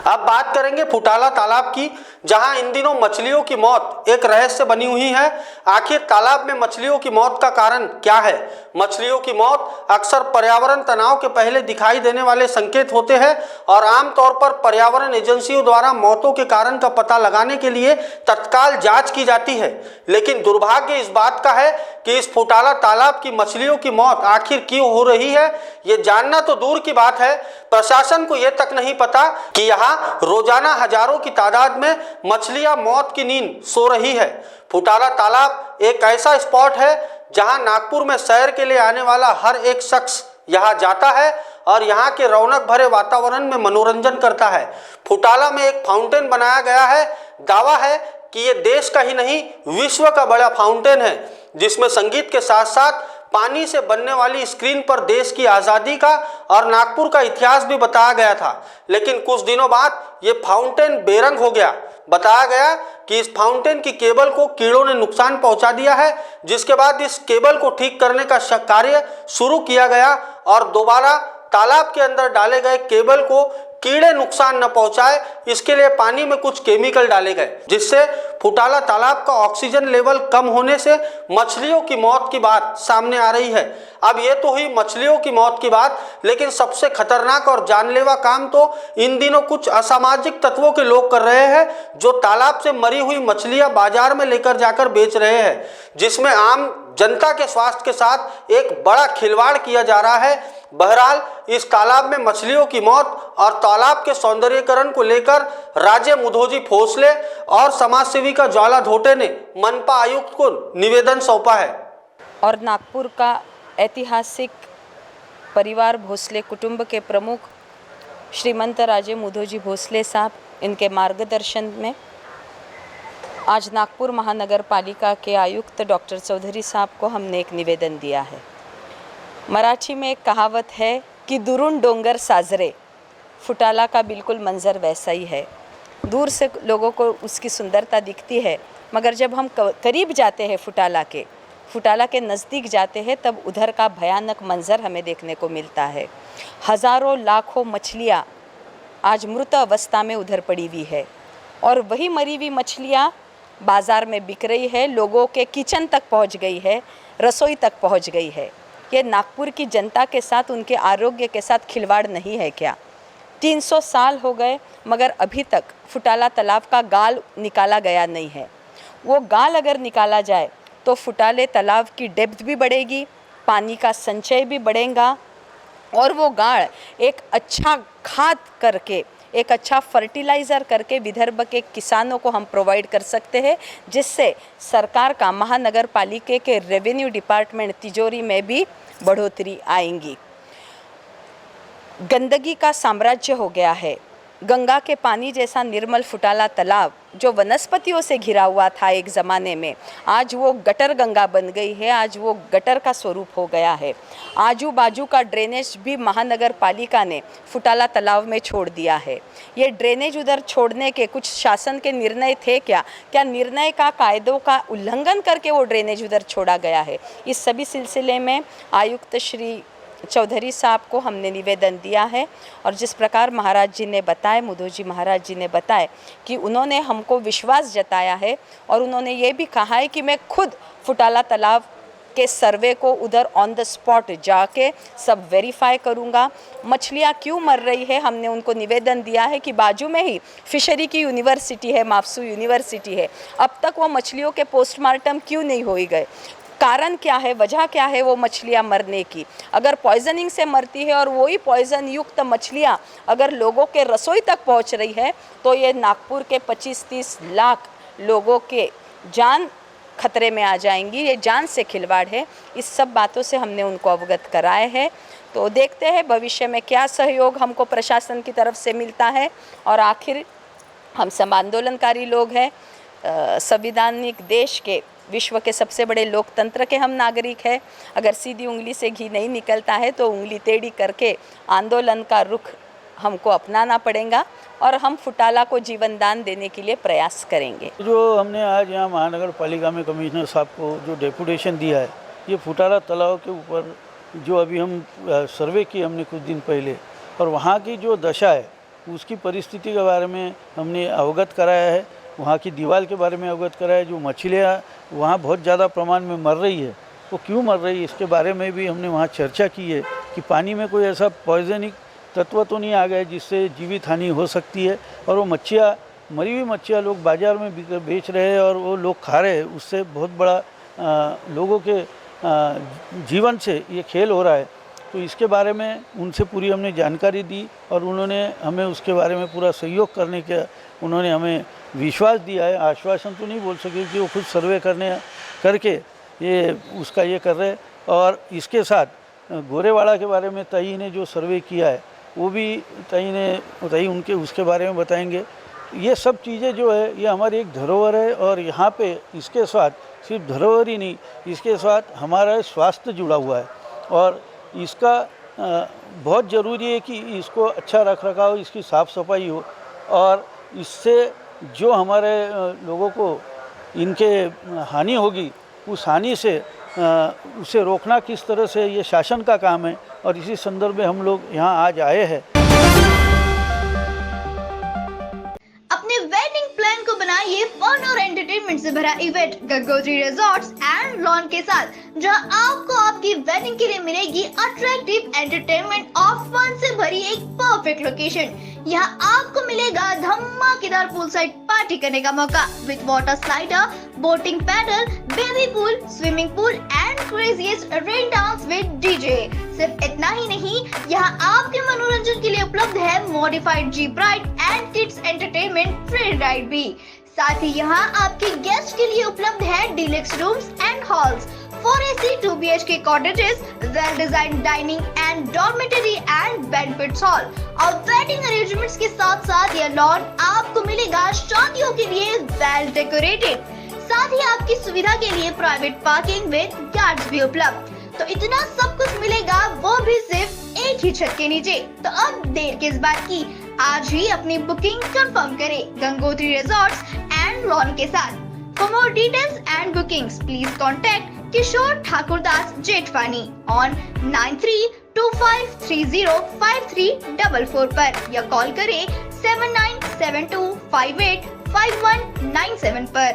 अब बात करेंगे फुटाला तालाब की, जहां इन दिनों मछलियों की मौत एक रहस्य बनी हुई है। आखिर तालाब में मछलियों की मौत का कारण क्या है? मछलियों की मौत अक्सर पर्यावरण तनाव के पहले दिखाई देने वाले संकेत होते हैं और आमतौर पर पर्यावरण एजेंसियों द्वारा मौतों के कारण का पता लगाने के लिए तत्काल जांच की जाती है। लेकिन दुर्भाग्य इस बात का है कि इस फुटाला तालाब की मछलियों की मौत आखिर क्यों हो रही है, ये जानना तो दूर की बात है, प्रशासन को यह तक नहीं पता कि यहाँ रोजाना हजारों की तादाद में मछलियां मौत की नींद सो रही है। फुटाला तालाब एक ऐसा स्पॉट है जहां नागपुर में सैर के लिए आने वाला हर एक शख्स यहाँ जाता है और यहाँ के रौनक भरे वातावरण में मनोरंजन करता है। फुटाला में एक फाउंटेन बनाया गया है। दावा है कि ये देश का ही नहीं विश्व का बड़ा फाउंटेन है, जिसमें संगीत के साथ साथ पानी से बनने वाली स्क्रीन पर देश की आज़ादी का और नागपुर का इतिहास भी बताया गया था। लेकिन कुछ दिनों बाद ये फाउंटेन बेरंग हो गया। बताया गया कि इस फाउंटेन की केबल को कीड़ों ने नुकसान पहुंचा दिया है, जिसके बाद इस केबल को ठीक करने का कार्य शुरू किया गया और दोबारा तालाब के अंदर डाले गए केबल को कीड़े नुकसान न पहुंचाए, इसके लिए पानी में कुछ केमिकल डाले गए, जिससे फुटाला तालाब का ऑक्सीजन लेवल कम होने से मछलियों की मौत की बात सामने आ रही है। अब ये तो हुई मछलियों की मौत की बात, लेकिन सबसे खतरनाक और जानलेवा काम तो इन दिनों कुछ असामाजिक तत्वों के लोग कर रहे हैं, जो तालाब से मरी हुई मछलियां बाजार में लेकर जाकर बेच रहे हैं, जिसमें आम जनता के स्वास्थ्य के साथ एक बड़ा खिलवाड़ किया जा रहा है। बहरहाल इस तालाब में मछलियों की मौत और तालाब के सौंदर्यीकरण को लेकर राज्य मुधोजी भोसले और समाज सेविका ज्वाला धोटे ने मनपा आयुक्त को निवेदन सौंपा है। और नागपुर का ऐतिहासिक परिवार भोसले कुटुंब के प्रमुख श्रीमंत राजे मुधोजी भोसले साहब, इनके मार्गदर्शन में आज नागपुर महानगर पालिका के आयुक्त डॉक्टर चौधरी साहब को हमने एक निवेदन दिया है। मराठी में एक कहावत है कि दुरून डोंगर साजरे। फुटाला का बिल्कुल मंजर वैसा ही है। दूर से लोगों को उसकी सुंदरता दिखती है, मगर जब हम करीब जाते हैं फुटाला के नज़दीक जाते हैं, तब उधर का भयानक मंजर हमें देखने को मिलता है। हज़ारों लाखों मछलियाँ आज मृत अवस्था में उधर पड़ी हुई है और वही मरी हुई मछलियाँ बाज़ार में बिक रही है, लोगों के किचन तक पहुँच गई है, रसोई तक पहुँच गई है। ये नागपुर की जनता के साथ, उनके आरोग्य के साथ खिलवाड़ नहीं है क्या? 300 साल हो गए मगर अभी तक फुटाला तालाब का गाल निकाला गया नहीं है। वो गाल अगर निकाला जाए तो फुटाले तालाब की डेप्थ भी बढ़ेगी, पानी का संचय भी बढ़ेगा और वो गाड़ एक अच्छा खाद करके, एक अच्छा फर्टिलाइज़र करके विदर्भ के किसानों को हम प्रोवाइड कर सकते हैं, जिससे सरकार का, महानगर पालिका के रेवेन्यू डिपार्टमेंट तिजोरी में भी बढ़ोतरी आएंगी। गंदगी का साम्राज्य हो गया है। गंगा के पानी जैसा निर्मल फुटाला तालाब जो वनस्पतियों से घिरा हुआ था एक ज़माने में, आज वो गटर गंगा बन गई है, आज वो गटर का स्वरूप हो गया है। आजू बाजू का ड्रेनेज भी महानगर पालिका ने फुटाला तालाब में छोड़ दिया है। ये ड्रेनेज उधर छोड़ने के कुछ शासन के निर्णय थे क्या निर्णय का कायदों का उल्लंघन करके वो ड्रेनेज उधर छोड़ा गया है? इस सभी सिलसिले में आयुक्त श्री चौधरी साहब को हमने निवेदन दिया है और जिस प्रकार महाराज जी ने बताए, मुधोजी महाराज जी ने बताए कि उन्होंने हमको विश्वास जताया है और उन्होंने ये भी कहा है कि मैं खुद फुटाला तालाब के सर्वे को उधर ऑन द स्पॉट जाके सब वेरीफाई करूँगा। मछलियाँ क्यों मर रही है, हमने उनको निवेदन दिया है कि बाजू में ही फिशरी की यूनिवर्सिटी है, माफसू यूनिवर्सिटी है, अब तक वो मछलियों के पोस्टमार्टम क्यों नहीं हो गए? कारण क्या है, वजह क्या है वो मछलियाँ मरने की? अगर पॉइजनिंग से मरती है और वही पॉइजन युक्त मछलियाँ अगर लोगों के रसोई तक पहुँच रही है, तो ये नागपुर के 25-30 लाख लोगों के जान खतरे में आ जाएंगी। ये जान से खिलवाड़ है। इस सब बातों से हमने उनको अवगत कराए हैं। तो देखते हैं भविष्य में क्या सहयोग हमको प्रशासन की तरफ से मिलता है। और आखिर हम सब आंदोलनकारी लोग हैं, संविधानिक देश के, विश्व के सबसे बड़े लोकतंत्र के हम नागरिक हैं। अगर सीधी उंगली से घी नहीं निकलता है तो उंगली टेढ़ी करके आंदोलन का रुख हमको अपनाना पड़ेगा और हम फुटाला को जीवन दान देने के लिए प्रयास करेंगे। जो हमने आज यहाँ महानगर पालिका में कमिश्नर साहब को जो डेपुटेशन दिया है, ये फुटाला तालाब के ऊपर जो अभी हम सर्वे किए हमने कुछ दिन पहले, और वहाँ की जो दशा है उसकी परिस्थिति के बारे में हमने अवगत कराया है, वहाँ की दीवार के बारे में अवगत कराया है। जो मछलियाँ वहाँ बहुत ज़्यादा प्रमाण में मर रही है, वो क्यों मर रही है इसके बारे में भी हमने वहाँ चर्चा की है कि पानी में कोई ऐसा पॉइजनिक तत्व तो नहीं आ गया जिससे जीवित हानि हो सकती है। और वो मच्छियाँ, मरी हुई मच्छियाँ लोग बाज़ार में बेच रहे हैं और वो लोग खा रहे हैं, उससे बहुत बड़ा लोगों के जीवन से ये खेल हो रहा है। तो इसके बारे में उनसे पूरी हमने जानकारी दी और उन्होंने हमें उसके बारे में पूरा सहयोग करने का उन्होंने हमें विश्वास दिया है। आश्वासन तो नहीं बोल सके कि वो खुद सर्वे करके ये उसका ये कर रहे। और इसके साथ गोरेवाड़ा के बारे में तई ने जो सर्वे किया है वो भी तई उनके उसके बारे में बताएंगे। ये सब चीज़ें जो है ये हमारी एक धरोहर है और यहाँ पे इसके साथ सिर्फ धरोहर ही नहीं, इसके साथ हमारा स्वास्थ्य जुड़ा हुआ है और इसका बहुत ज़रूरी है कि इसको अच्छा रख रखाव, इसकी साफ़ सफाई हो और इससे जो हमारे लोगों को इनके हानि होगी उस हानि से उसे रोकना किस तरह से ये शासन का काम है। और इसी संदर्भ में हम लोग यहाँ आज आए हैं। अपने वेडिंग प्लान को बनाइए फन और एंटरटेनमेंट से भरा event Gangotri resorts and lawn के साथ, जहां आपको आपकी वेडिंग के लिए मिलेगी अट्रैक्टिव एंटरटेनमेंट और फन से भरी एक परफेक्ट लोकेशन। यहाँ आपको मिलेगा धमाकेदार पूल साइड पार्टी करने का मौका with water slider, boating pedal, baby pool, swimming pool and craziest rain dance with DJ. सिर्फ इतना ही नहीं, यहाँ आपके मनोरंजन के लिए उपलब्ध है modified jeep ride and kids entertainment free ride भी। साथ ही यहाँ आपके गेस्ट के लिए उपलब्ध है deluxe rooms and halls, 4 AC 2 BHK cottages, well-designed dining and dormitory and banquet hall और वेडिंग अरेंजमेंट्स के साथ साथ यह लॉन आपको मिलेगा शादियों के लिए वेल डेकोरेटेड। साथ ही आपकी सुविधा के लिए प्राइवेट पार्किंग विद गार्ड्स भी उपलब्ध। तो इतना सब कुछ मिलेगा, वो भी सिर्फ एक ही छत के नीचे। तो अब देर किस बात की, आज ही अपनी बुकिंग कंफर्म करें गंगोत्री रिजॉर्ट्स एंड लॉन के साथ। For more details and bookings, please contact Kishore Thakurdas Jetwani on 9325305344 पर या कॉल करें 7972585197 पर।